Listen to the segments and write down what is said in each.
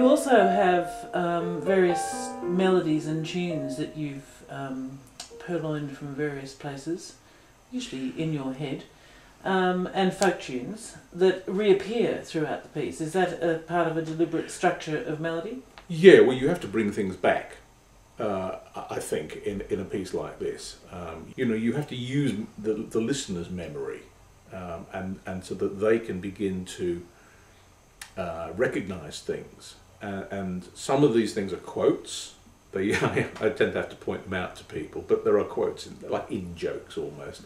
You also have various melodies and tunes that you've purloined from various places, usually in your head, and folk tunes that reappear throughout the piece. Is that a part of a deliberate structure of melody? Yeah, well, you have to bring things back, I think, in a piece like this. You know, you have to use the listener's memory, and so that they can begin to recognise things. And some of these things are quotes. I tend to have to point them out to people, but there are quotes, like in jokes almost.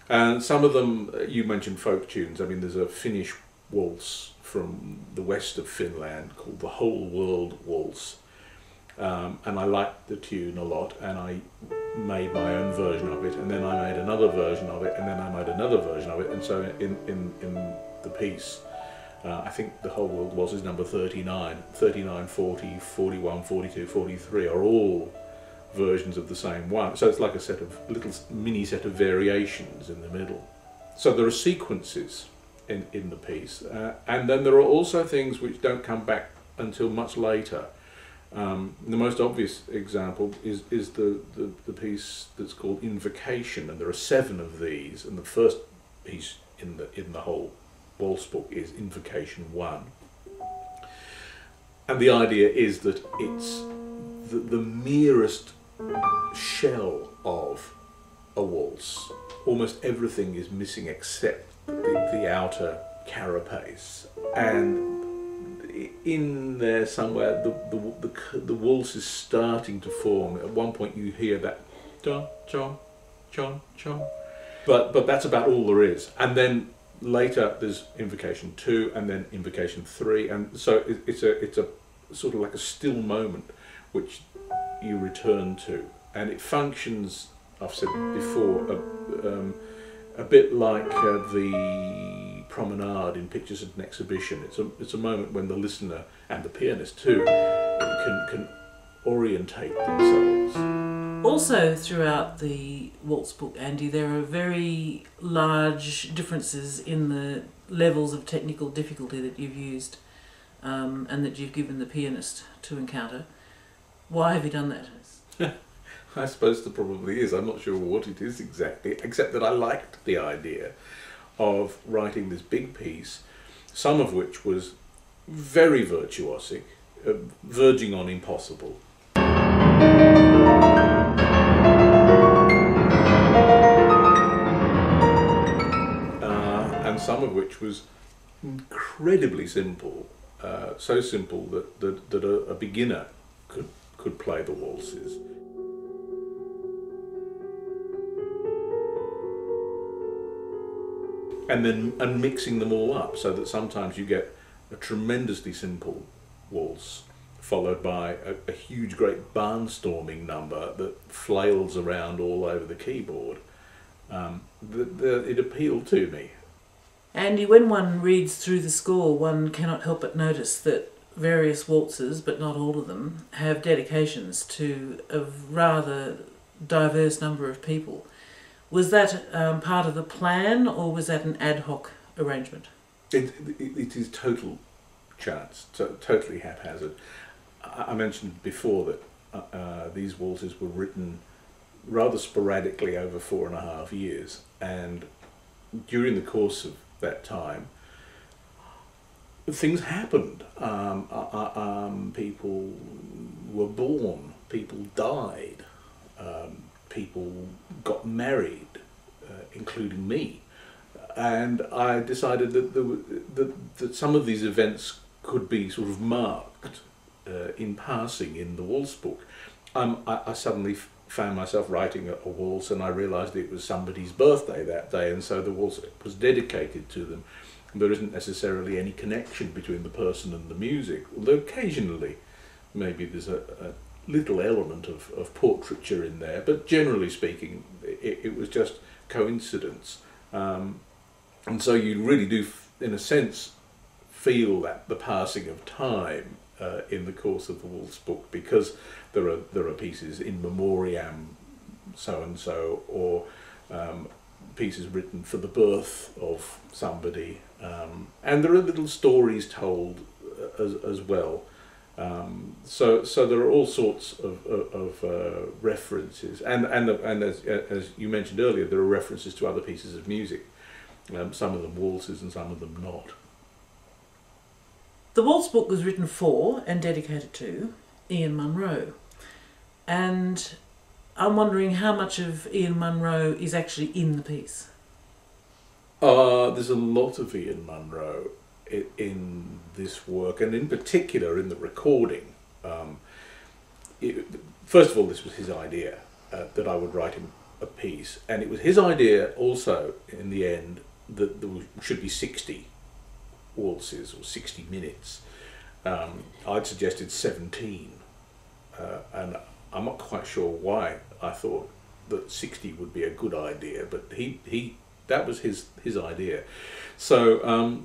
And some of them, you mentioned folk tunes. I mean, there's a Finnish waltz from the west of Finland called the Whole World Waltz. And I liked the tune a lot, and I made my own version of it, and then I made another version of it, and then I made another version of it. And so in the piece, I think the Whole World Waltz is number 39. 39, 40, 41, 42, 43 are all versions of the same one. So it's like a set of little mini set of variations in the middle. So there are sequences in the piece, and then there are also things which don't come back until much later. The most obvious example is the piece that's called Invocation, and there are 7 of these, and the first piece in the whole Waltz book is Invocation I. And the idea is that it's the merest shell of a waltz. Almost everything is missing except the outer carapace, and in there somewhere the waltz is starting to form. At one point you hear that chon chon chon chon, but that's about all there is. And then later there's Invocation II, and then Invocation III, and so it's a sort of like a still moment which you return to, and it functions, I've said before, a bit like the promenade in Pictures at an Exhibition. It's a moment when the listener, and the pianist too, can orientate themselves. Also throughout the Waltz book, Andy, there are very large differences in the levels of technical difficulty that you've used and that you've given the pianist to encounter. Why have you done that? I suppose there probably is. I'm not sure what it is exactly, except that I liked the idea of writing this big piece, some of which was very virtuosic, verging on impossible. And some of which was incredibly simple, so simple that a beginner could play the waltzes. And mixing them all up, so that sometimes you get a tremendously simple waltz followed by a huge, great barnstorming number that flails around all over the keyboard. It appealed to me. Andy, when one reads through the score, one cannot help but notice that various waltzes, but not all of them, have dedications to a rather diverse number of people. Was that part of the plan, or was that an ad hoc arrangement? It is total chance, totally haphazard. I mentioned before that these waltzes were written rather sporadically over 4.5 years, and during the course of that time, things happened. People were born, people died, people got married, including me, and I decided that some of these events could be sort of marked in passing in the Waltz book. I suddenly found myself writing a waltz, and I realised it was somebody's birthday that day, and so the waltz was dedicated to them. There isn't necessarily any connection between the person and the music, although occasionally maybe there's a little element of portraiture in there, but generally speaking it was just coincidence. And so you really do, in a sense, feel that the passing of time in the course of the Waltz book, because there are pieces in memoriam so and so, or pieces written for the birth of somebody, and there are little stories told as well. So there are all sorts of references, and as you mentioned earlier, there are references to other pieces of music. Some of them waltzes and some of them not. The Waltz Book was written for and dedicated to Ian Munro, and I'm wondering how much of Ian Munro is actually in the piece. There's a lot of Ian Munro in this work, and in particular in the recording. First of all, this was his idea, that I would write him a piece, and it was his idea also in the end that there should be 60 waltzes or 60 minutes. I'd suggested 17, and I'm not quite sure why I thought that 60 would be a good idea, but that was his idea. So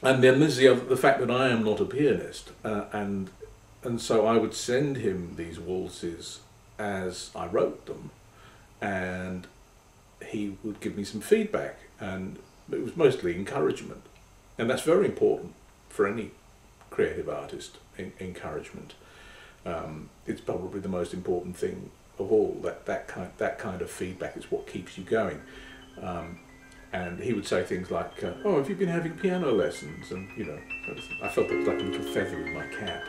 and then there's the fact that I am not a pianist, and so I would send him these waltzes as I wrote them, and he would give me some feedback, and it was mostly encouragement, and that's very important for any creative artist. Encouragement, it's probably the most important thing of all. That kind of feedback is what keeps you going. And he would say things like, "Oh, have you been having piano lessons?" And I felt it was like a little feather in my cap.